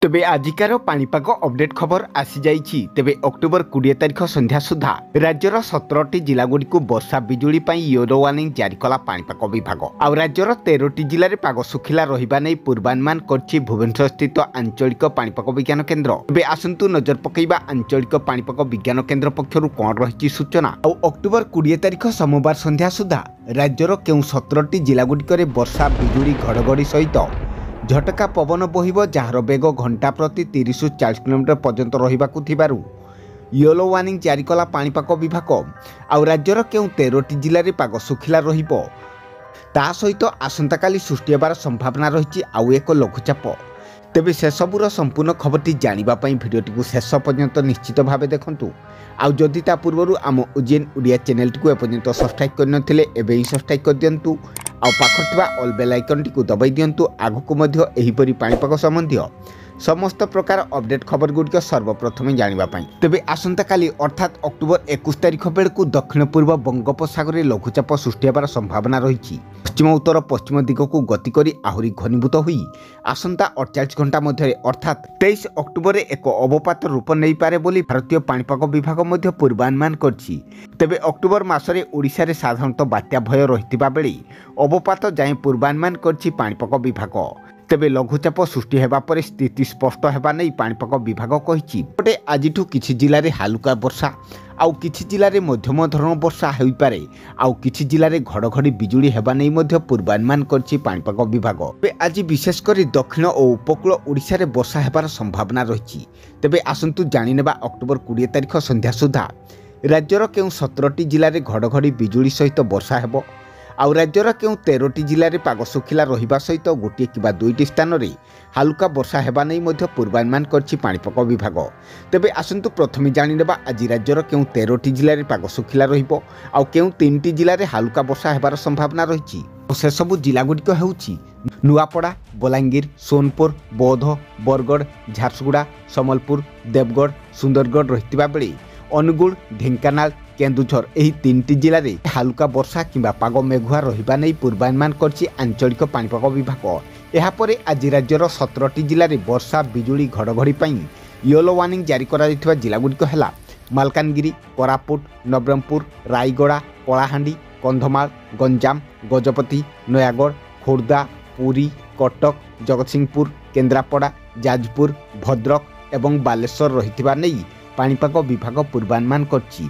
तेबे आजिकार पाणीपाग अपडेट खबर आसी जाइछि। तेबे अक्टोबर 20 तारिख संध्या सुधा राज्यर 17टी जिलागुड़ी को वर्षा बिजुली येलो वार्निंग जारी कला पाणीपाग विभाग। आउ राज्यर 13टी जिले में पाग सुखिला रहिबा नै पूर्वानुमान करछि भुवनेश्वर स्थित आंचलिक पाणीपाग विज्ञान केन्द्र। तेबे आसंतु नजर पकैबा आंचलिक पाणीपाग विज्ञान केन्द्र पक्षरु कोन रहिछि सूचना। आउ अक्टोबर 20 तारिख सोमवार संध्या सुधा राज्यर केउ 17टी जिलागुड़ी वर्षा बिजुली घड़घड़ी सहित झटका पवन बहिब जार बेग घंटा प्रति 30 ରୁ 40 किलोमीटर पर्यंत रहिबाकु थिबारु येलो वार्निंग जारी कला पाणीपाग विभाग। आउ राज्यर केउ 13टी जिले में पाग सुखिला रहिबो ता सहित आसंता काली सृष्टि हेबार संभावना रहिछि आउ एक लघुचाप। तेबे से सबुर संपूर्ण खबरटी जानिबा पई भिडियोटी को शेष पर्यंत निश्चित भावे देखंतु। आउ जदि ता पूर्वरु आम ओजीएन ओडिया चैनल टी को एपर्यंत सब्सक्राइब करनथिले एबे ही सब्सक्राइब कर दियंतु। आउ पाखर थिबा ऑल बेल आइकन टी को दबाई दियंतु। आगको मध्य एहिपरि पाणीपाग संबंधी समस्त प्रकार अपडेट खबर गुड़िक सर्वप्रथमे जानिबा पई। तेबे आसंता काली अर्थात अक्टोबर 21 तारिख बेलकु दक्षिण पूर्व बंगोपसागर में लघुचाप सृष्टि हेबार संभावना रही। पश्चिम उत्तर पश्चिम दिग को गति करी आहुरी घनीभूत हुई आसंता 48 घंटा मध्य अर्थात 23 अक्टोबर एक अवपात रूप नहीं पारे बोली भारतीय पाणीपाग विभाग मध्य पूर्वानुमान करछि। तेबे अक्टोबर मासरे ओडिशा रे साधारणतः बात्या भय रहितिबा बेले अवपात जाय पूर्वानुमान करछि पाणीपाग विभाग। तेबे लघुचाप सृष्टि हेबा परे स्थिति स्पष्ट हेबा नै पाणीपाग विभाग कहिछि। पटे आजिठु किछि जिल्ला रे हालुका वर्षा आउ किछि जिल्ला रे मध्यम धरण वर्षा होई पारे आउ किछि जिल्ला रे घड़घड़ी बिजुली हेबा नै मध्य पूर्वानुमान करछि पाणीपाग विभाग। तेबे आज विशेष करी दक्षिण और उपकूल ओडिशा रे वर्षा हेबार संभावना रहिछि। तेबे आसंतु जानि नेबा अक्टोबर 20 तारिख संध्या सुधा राज्यर केउ 17टी जिल्ला रे घड़घड़ी बिजुली सहित वर्षा हेबो आउ राज्यर केउ 13टी जिले में पाग सुखिला रहिबा सहित गोटे किबा दुईटी स्थान में हालुका वर्षा हेबा नै मध्य पूर्वानुमान करछि पाणीपाग विभाग। तेबे आसंतु प्रथमे जानि नेबा आज राज्यर केउ 13टी जिले में पाग सुखिला रहिबो आउ केउ 3टी जिले में हालुका वर्षा हेबार संभावना रहिछि। से सबु जिलागुड़िक हेउछि नुआपड़ा, बलांगीर, सोनपुर, बौद्ध, बरगड़, झारसुगुड़ा, सम्बलपुर, देवगढ़, सुंदरगढ़ रहितिबा बेले अनुगुल, ढेंकानाल, केन्दुझर एही 3टी जिले में हालुका वर्षा किंबा पाग मेघुआ रहिबा नै पूर्वानुमान करछि आंचलिक पाणीपाग विभाग। एहा परे आज राज्यर 17टी जिले में वर्षा बिजुली घड़घड़ी पई येलो वार्निंग जारी करा दैथिबा जिलागुड़िक हेला मालकानगिरी, कोरापुट, नवरंगपुर, रायगड़ा, कलाहांडी, कंधमाल, गंजाम, गजपति, नयागढ़, खोर्धा, पुरी, कटक, जगतसिंहपुर, केन्द्रापड़ा, जाजपुर, भद्रक एवं बालेश्वर रहितिबा नै पाणीपाग विभाग पूर्वानुमान करछि।